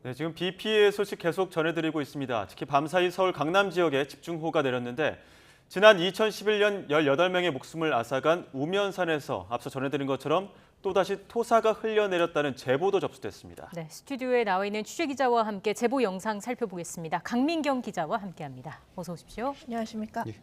네, 지금 비 피해 소식 계속 전해드리고 있습니다. 특히 밤사이 서울 강남 지역에 집중호우가 내렸는데 지난 2011년 18명의 목숨을 앗아간 우면산에서 앞서 전해드린 것처럼 또다시 토사가 흘려내렸다는 제보도 접수됐습니다. 네, 스튜디오에 나와 있는 취재기자와 함께 제보 영상 살펴보겠습니다. 강민경 기자와 함께합니다. 어서 오십시오. 안녕하십니까? 예.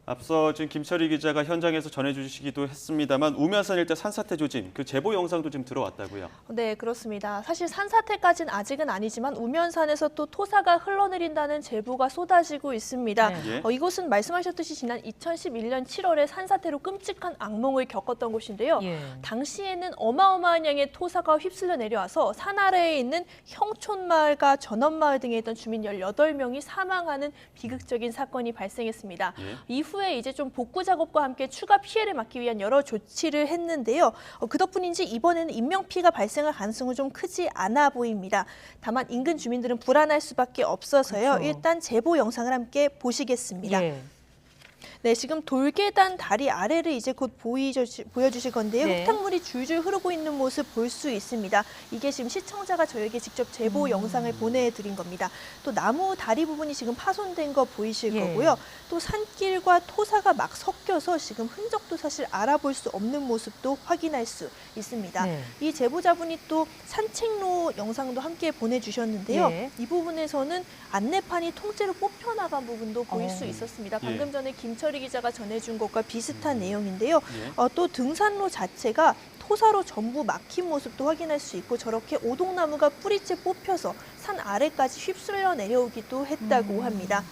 앞서 지금 김철희 기자가 현장에서 전해주시기도 했습니다만 우면산 일대 산사태 조짐, 그 제보 영상도 지금 들어왔다고요? 네, 그렇습니다. 사실 산사태까지는 아직은 아니지만 우면산에서 또 토사가 흘러내린다는 제보가 쏟아지고 있습니다. 네. 이곳은 말씀하셨듯이 지난 2011년 7월에 산사태로 끔찍한 악몽을 겪었던 곳인데요. 예. 당시에는 어마어마한 양의 토사가 휩쓸려 내려와서 산 아래에 있는 형촌마을과 전원마을 등에 있던 주민 18명이 사망하는 비극적인 사건이 발생했습니다. 예. 이후에 이제 좀 복구 작업과 함께 추가 피해를 막기 위한 여러 조치를 했는데요. 그 덕분인지 이번에는 인명피해가 발생할 가능성은 좀 크지 않아 보입니다. 다만 인근 주민들은 불안할 수밖에 없어서요. 그렇죠. 일단 제보 영상을 함께 보시겠습니다. 예. 네, 지금 돌계단 다리 아래를 이제 곧 보여주실 건데요. 네. 흙탕물이 줄줄 흐르고 있는 모습 볼 수 있습니다. 이게 지금 시청자가 저에게 직접 제보 영상을 보내드린 겁니다. 또 나무 다리 부분이 지금 파손된 거 보이실 예. 거고요. 또 산길과 토사가 막 섞여서 지금 흔적도 사실 알아볼 수 없는 모습도 확인할 수 있습니다. 네. 이 제보자분이 또 산책로 영상도 함께 보내주셨는데요. 예. 이 부분에서는 안내판이 통째로 뽑혀나간 부분도 보일 수 어. 있었습니다. 예. 방금 전에 김철희 기자가 전해준 것과 비슷한 내용인데요. 예. 또 등산로 자체가 토사로 전부 막힌 모습도 확인할 수 있고 저렇게 오동나무가 뿌리째 뽑혀서 산 아래까지 휩쓸려 내려오기도 했다고 합니다.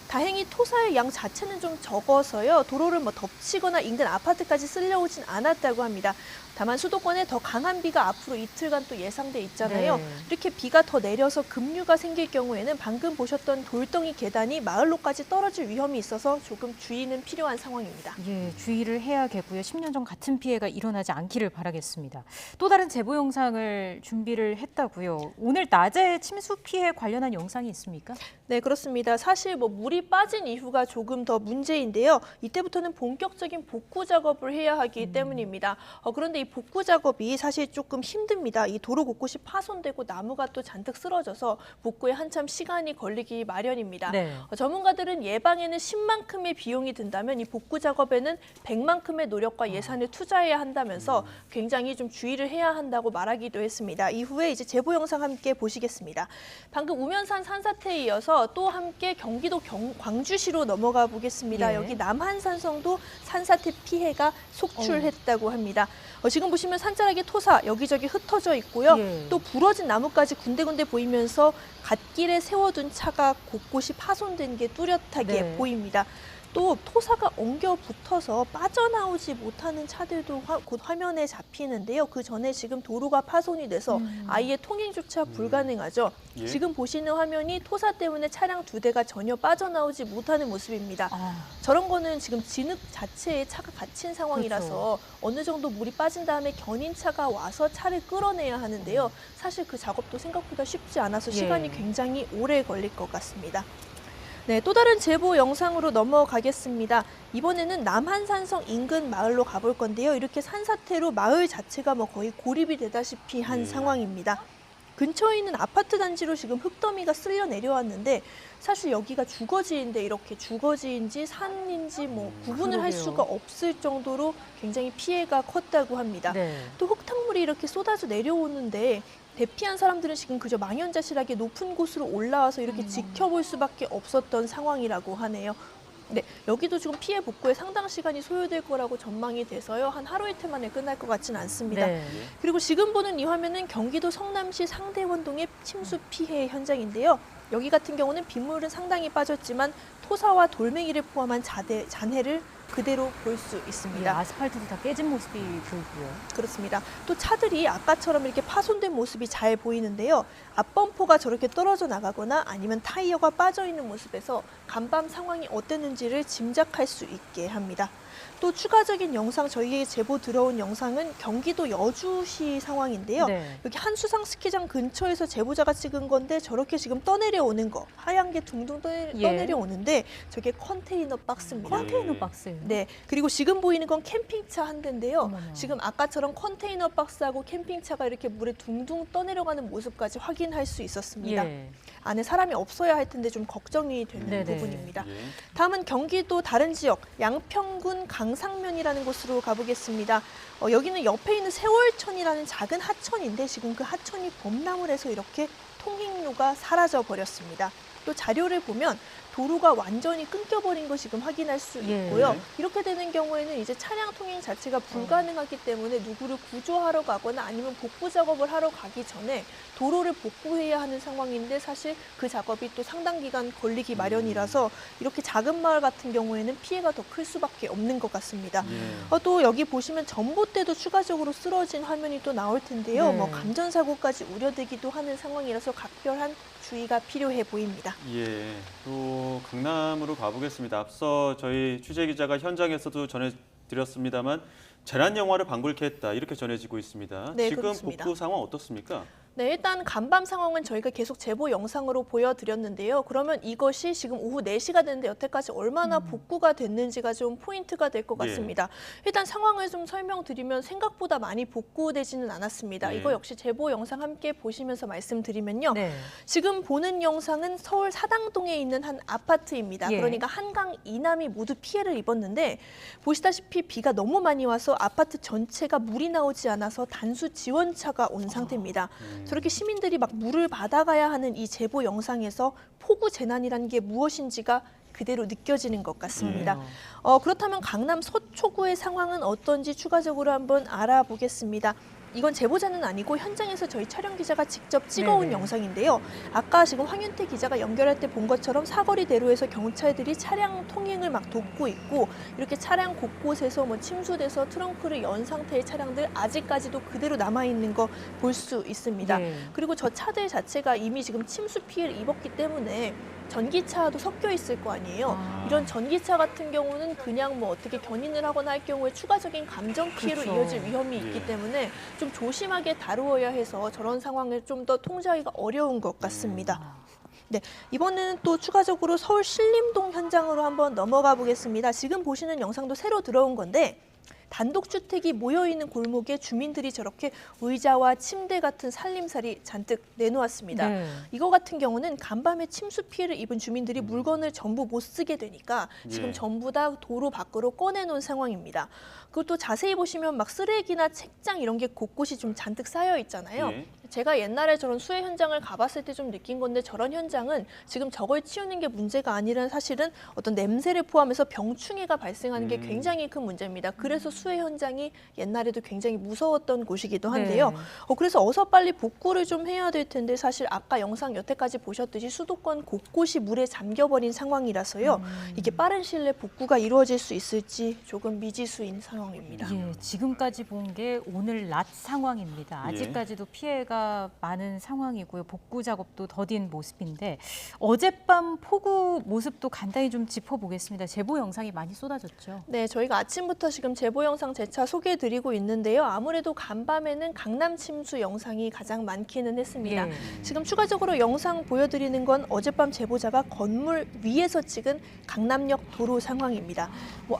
다행히 토사의 양 자체는 좀 적어서요. 도로를 덮치거나 인근 아파트까지 쓸려오진 않았다고 합니다. 다만 수도권에 더 강한 비가 앞으로 이틀간 또 예상돼 있잖아요. 네. 이렇게 비가 더 내려서 급류가 생길 경우에는 방금 보셨던 돌덩이 계단이 마을로까지 떨어질 위험이 있어서 조금 주의는 필요한 상황입니다. 예, 주의를 해야겠고요. 10년 전 같은 피해가 일어나지 않기를 바라겠습니다. 또 다른 제보 영상을 준비를 했다고요. 오늘 낮에 침수 피해 관련한 영상이 있습니까? 네, 그렇습니다. 사실 물이 빠진 이후가 조금 더 문제인데요. 이때부터는 본격적인 복구 작업을 해야 하기 때문입니다. 그런데 이 복구 작업이 사실 조금 힘듭니다. 이 도로 곳곳이 파손되고 나무가 또 잔뜩 쓰러져서 복구에 한참 시간이 걸리기 마련입니다. 네. 전문가들은 예방에는 10만큼의 비용이 든다면 이 복구 작업에는 100만큼의 노력과 예산을 투자해야 한다면서 굉장히 좀 주의를 해야 한다고 말하기도 했습니다. 이후에 이제 제보 영상 함께 보시겠습니다. 방금 우면산 산사태에 이어서 또 함께 경기도 광주시로 넘어가 보겠습니다. 예. 여기 남한산성도 산사태 피해가 속출했다고 합니다. 지금 보시면 산자락에 토사 여기저기 흩어져 있고요. 예. 또 부러진 나무까지 군데군데 보이면서 갓길에 세워둔 차가 곳곳이 파손된 게 뚜렷하게 네. 보입니다. 또 토사가 엉겨 붙어서 빠져나오지 못하는 차들도 곧 화면에 잡히는데요. 그 전에 지금 도로가 파손이 돼서 아예 통행조차 불가능하죠. 예. 지금 보시는 화면이 토사 때문에 차량 2대가 전혀 빠져나오지 못하는 모습입니다. 저런 거는 지금 진흙 자체에 차가 갇힌 상황이라서 어느 정도 물이 빠진 다음에 견인차가 와서 차를 끌어내야 하는데요. 사실 그 작업도 생각보다 쉽지 않아서 시간이 굉장히 오래 걸릴 것 같습니다. 네, 또 다른 제보 영상으로 넘어가겠습니다. 이번에는 남한산성 인근 마을로 가볼 건데요. 이렇게 산사태로 마을 자체가 거의 고립이 되다시피 한 상황입니다. 근처에 있는 아파트 단지로 지금 흙더미가 쓸려 내려왔는데 사실 여기가 주거지인데 이렇게 주거지인지 산인지 구분을 할 그러게요. 수가 없을 정도로 굉장히 피해가 컸다고 합니다. 네. 또 흙탕물이 이렇게 쏟아져 내려오는데 대피한 사람들은 지금 그저 망연자실하게 높은 곳으로 올라와서 이렇게 지켜볼 수밖에 없었던 상황이라고 하네요. 네, 여기도 지금 피해 복구에 상당 시간이 소요될 거라고 전망이 돼서요. 한 하루 이틀 만에 끝날 것 같지는 않습니다. 네. 그리고 지금 보는 이 화면은 경기도 성남시 상대원동의 침수 피해 현장인데요. 여기 같은 경우는 빗물은 상당히 빠졌지만 토사와 돌멩이를 포함한 잔해를 그대로 볼 수 예, 있습니다. 아스팔트도 다 깨진 모습이 보이고요. 그렇습니다. 또 차들이 아까처럼 이렇게 파손된 모습이 잘 보이는데요. 앞범퍼가 저렇게 떨어져 나가거나 아니면 타이어가 빠져 있는 모습에서 간밤 상황이 어땠는지를 짐작할 수 있게 합니다. 또 추가적인 영상, 저희에게 제보 들어온 영상은 경기도 여주시 상황인데요. 네. 여기 한수상 스키장 근처에서 제보자가 찍은 건데 저렇게 지금 떠내려오는 거, 하얀 게 둥둥 떠내려오는데 저게 컨테이너 박스입니다. 컨테이너 박스예요. 네, 그리고 지금 보이는 건 캠핑차 한 대인데요. 어머나. 지금 아까처럼 컨테이너 박스하고 캠핑차가 이렇게 물에 둥둥 떠내려가는 모습까지 확인할 수 있었습니다. 예. 안에 사람이 없어야 할 텐데 좀 걱정이 되는 네네. 부분입니다. 예. 다음은 경기도 다른 지역 양평군 강상면이라는 곳으로 가보겠습니다. 여기는 옆에 있는 세월천이라는 작은 하천인데 지금 그 하천이 범람을 해서 이렇게 통행로가 사라져 버렸습니다. 또 자료를 보면 도로가 완전히 끊겨버린 거 지금 확인할 수 예. 있고요. 이렇게 되는 경우에는 이제 차량 통행 자체가 불가능하기 때문에 누구를 구조하러 가거나 아니면 복구 작업을 하러 가기 전에 도로를 복구해야 하는 상황인데 사실 그 작업이 또 상당 기간 걸리기 마련이라서 이렇게 작은 마을 같은 경우에는 피해가 더 클 수밖에 없는 것 같습니다. 예. 또 여기 보시면 전봇대도 추가적으로 쓰러진 화면이 또 나올 텐데요. 네. 감전사고까지 우려되기도 하는 상황이라서 각별한 주의가 필요해 보입니다. 예, 또 강남으로 가보겠습니다. 앞서 저희 취재 기자가 현장에서도 전해드렸습니다만 재난 영화를 방불케 했다 이렇게 전해지고 있습니다. 네, 지금 그렇습니다. 복구 상황 어떻습니까? 네, 일단 간밤 상황은 저희가 계속 제보 영상으로 보여드렸는데요. 그러면 이것이 지금 오후 4시가 됐는데 여태까지 얼마나 복구가 됐는지가 좀 포인트가 될 것 예. 같습니다. 일단 상황을 좀 설명드리면 생각보다 많이 복구되지는 않았습니다. 예. 이거 역시 제보 영상 함께 보시면서 말씀드리면요. 네. 지금 보는 영상은 서울 사당동에 있는 한 아파트입니다. 예. 그러니까 한강 이남이 모두 피해를 입었는데 보시다시피 비가 너무 많이 와서 아파트 전체가 물이 나오지 않아서 단수 지원차가 온 상태입니다. 저렇게 시민들이 막 물을 받아가야 하는 이 제보 영상에서 폭우 재난이라는 게 무엇인지가 그대로 느껴지는 것 같습니다. 그렇다면 강남 서초구의 상황은 어떤지 추가적으로 한번 알아보겠습니다. 이건 제보자는 아니고 현장에서 저희 촬영 기자가 직접 찍어온 네네. 영상인데요. 아까 지금 황윤태 기자가 연결할 때 본 것처럼 사거리 대로에서 경찰들이 차량 통행을 막 돕고 있고 이렇게 차량 곳곳에서 침수돼서 트렁크를 연 상태의 차량들 아직까지도 그대로 남아있는 거 볼 수 있습니다. 네. 그리고 저 차들 자체가 이미 지금 침수 피해를 입었기 때문에 전기차도 섞여 있을 거 아니에요. 이런 전기차 같은 경우는 그냥 어떻게 견인을 하거나 할 경우에 추가적인 감전 피해로 그렇죠. 이어질 위험이 있기 예. 때문에 좀 조심하게 다루어야 해서 저런 상황을 좀 더 통제하기가 어려운 것 같습니다. 네, 이번에는 또 추가적으로 서울 신림동 현장으로 한번 넘어가 보겠습니다. 지금 보시는 영상도 새로 들어온 건데 단독주택이 모여있는 골목에 주민들이 저렇게 의자와 침대 같은 살림살이 잔뜩 내놓았습니다. 네. 이거 같은 경우는 간밤에 침수 피해를 입은 주민들이 물건을 전부 못 쓰게 되니까 지금 예. 전부 다 도로 밖으로 꺼내놓은 상황입니다. 그것도 자세히 보시면 막 쓰레기나 책장 이런 게 곳곳이 좀 잔뜩 쌓여 있잖아요. 예. 제가 옛날에 저런 수해 현장을 가봤을 때 좀 느낀 건데 저런 현장은 지금 저걸 치우는 게 문제가 아니라 사실은 어떤 냄새를 포함해서 병충해가 발생하는 게 굉장히 큰 문제입니다. 그래서 수해 현장이 옛날에도 굉장히 무서웠던 곳이기도 한데요. 네. 그래서 어서 빨리 복구를 좀 해야 될 텐데 사실 아까 영상 여태까지 보셨듯이 수도권 곳곳이 물에 잠겨버린 상황이라서요. 이게 빠른 시일 내에 복구가 이루어질 수 있을지 조금 미지수인 상황입니다. 예, 지금까지 본 게 오늘 낮 상황입니다. 예. 아직까지도 피해가 많은 상황이고요. 복구 작업도 더딘 모습인데 어젯밤 폭우 모습도 간단히 좀 짚어보겠습니다. 제보 영상이 많이 쏟아졌죠. 네, 저희가 아침부터 지금 제보 영상 재차 소개해드리고 있는데요. 아무래도 간밤에는 강남 침수 영상이 가장 많기는 했습니다. 예. 지금 추가적으로 영상 보여드리는 건 어젯밤 제보자가 건물 위에서 찍은 강남역 도로 상황입니다.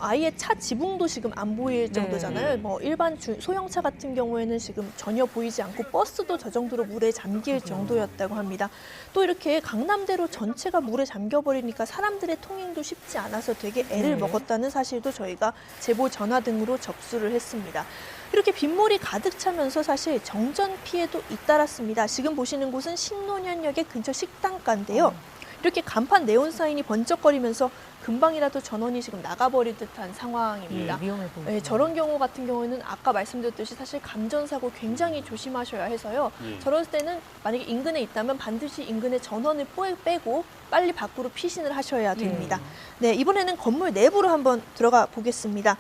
아예 차 지붕도 지금 안 보일 정도잖아요. 일반 소형차 같은 경우에는 지금 전혀 보이지 않고 버스도 저 정도로 물에 잠길 정도였다고 합니다. 또 이렇게 강남대로 전체가 물에 잠겨버리니까 사람들의 통행도 쉽지 않아서 되게 애를 먹었다는 사실도 저희가 제보 전화 등으로 접수를 했습니다. 이렇게 빗물이 가득 차면서 사실 정전 피해도 잇따랐습니다. 지금 보시는 곳은 신논현역의 근처 식당가인데요. 이렇게 간판 네온 사인이 번쩍거리면서 금방이라도 전원이 지금 나가버릴 듯한 상황입니다. 예, 위험해 보입니다. 네, 저런 경우 같은 경우에는 아까 말씀드렸듯이 사실 감전사고 굉장히 조심하셔야 해서요. 예. 저럴 때는 만약에 인근에 있다면 반드시 인근에 전원을 빼고 빨리 밖으로 피신을 하셔야 됩니다. 네, 이번에는 건물 내부로 한번 들어가 보겠습니다.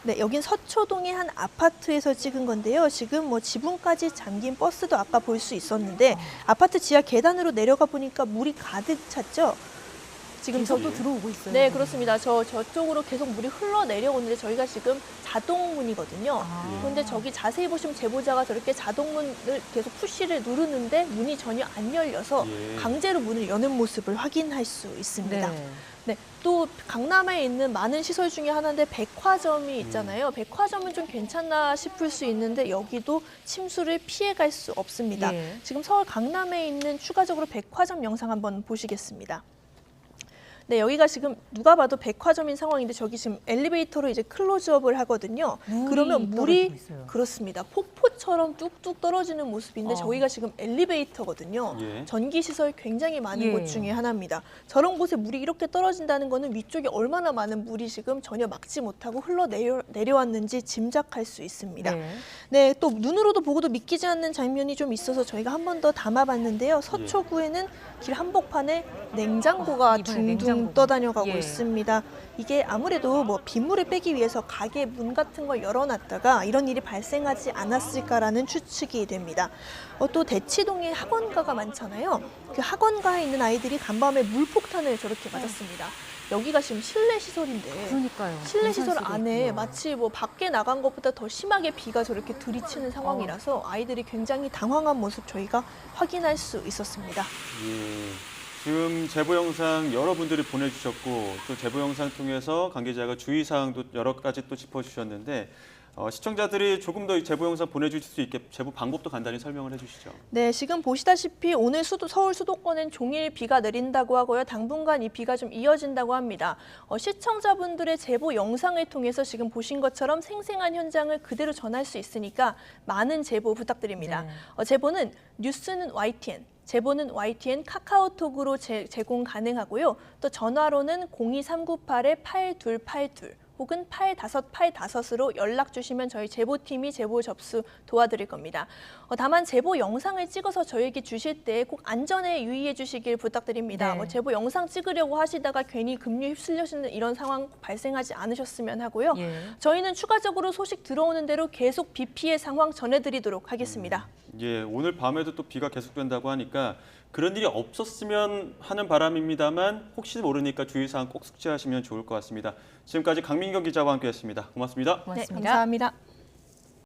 네, 여긴 서초동의 한 아파트에서 찍은 건데요. 지금 지붕까지 잠긴 버스도 아까 볼 수 있었는데 아파트 지하 계단으로 내려가 보니까 물이 가득 찼죠. 지금 계속 또 저기 들어오고 있어요. 네, 그렇습니다. 저쪽으로 계속 물이 흘러내려오는데 저희가 지금 자동문이거든요. 그런데 저기 자세히 보시면 제보자가 저렇게 자동문을 계속 푸시를 누르는데 문이 전혀 안 열려서 예. 강제로 문을 여는 모습을 확인할 수 있습니다. 네. 네, 또 강남에 있는 많은 시설 중에 하나인데 백화점이 있잖아요. 백화점은 좀 괜찮나 싶을 수 있는데 여기도 침수를 피해갈 수 없습니다. 예. 지금 서울 강남에 있는 추가적으로 백화점 영상 한번 보시겠습니다. 네, 여기가 지금 누가 봐도 백화점인 상황인데 저기 지금 엘리베이터로 이제 클로즈업을 하거든요. 그러면 물이 떨어지고 있어요. 그렇습니다. 폭포처럼 뚝뚝 떨어지는 모습인데 저기가 지금 엘리베이터거든요. 예. 전기 시설 굉장히 많은 예. 곳 중에 하나입니다. 저런 곳에 물이 이렇게 떨어진다는 거는 위쪽에 얼마나 많은 물이 지금 전혀 막지 못하고 내려왔는지 짐작할 수 있습니다. 네. 네, 또 눈으로도 보고도 믿기지 않는 장면이 좀 있어서 저희가 한 번 더 담아봤는데요. 서초구에는 길 한복판에 냉장고가 이번에 둥둥 냉장고가. 떠다녀가고 예. 있습니다. 이게 아무래도 뭐 빗물을 빼기 위해서 가게 문 같은 걸 열어놨다가 이런 일이 발생하지 않았을까라는 추측이 됩니다. 또 대치동에 학원가가 많잖아요. 그 학원가에 있는 아이들이 간밤에 물폭탄을 저렇게 맞았습니다. 여기가 지금 실내 시설인데 그러니까요. 실내 시설 방산수도 안에 있고요. 마치 뭐 밖에 나간 것보다 더 심하게 비가 저렇게 들이치는 상황이라서 아이들이 굉장히 당황한 모습 저희가 확인할 수 있었습니다. 예. 지금 제보 영상 여러분들이 보내주셨고 또 제보 영상 통해서 관계자가 주의사항도 여러 가지 또 짚어주셨는데 시청자들이 조금 더 제보 영상 보내주실 수 있게 제보 방법도 간단히 설명을 해주시죠. 네, 지금 보시다시피 오늘 서울 수도권엔 종일 비가 내린다고 하고요. 당분간 이 비가 좀 이어진다고 합니다. 시청자분들의 제보 영상을 통해서 지금 보신 것처럼 생생한 현장을 그대로 전할 수 있으니까 많은 제보 부탁드립니다. 네. 제보는 뉴스는 YTN, 제보는 YTN 카카오톡으로 제공 가능하고요. 또 전화로는 02398-8282 혹은 8585으로 연락 주시면 저희 제보팀이 제보 접수 도와드릴 겁니다. 다만 제보 영상을 찍어서 저에게 주실 때 꼭 안전에 유의해 주시길 부탁드립니다. 네. 제보 영상 찍으려고 하시다가 괜히 급류에 휩쓸려지는 이런 상황 발생하지 않으셨으면 하고요. 예. 저희는 추가적으로 소식 들어오는 대로 계속 비 피해 상황 전해드리도록 하겠습니다. 예, 오늘 밤에도 또 비가 계속된다고 하니까 그런 일이 없었으면 하는 바람입니다만 혹시 모르니까 주의사항 꼭 숙지하시면 좋을 것 같습니다. 지금까지 강민경 기자와 함께했습니다. 고맙습니다. 고맙습니다. 네, 감사합니다.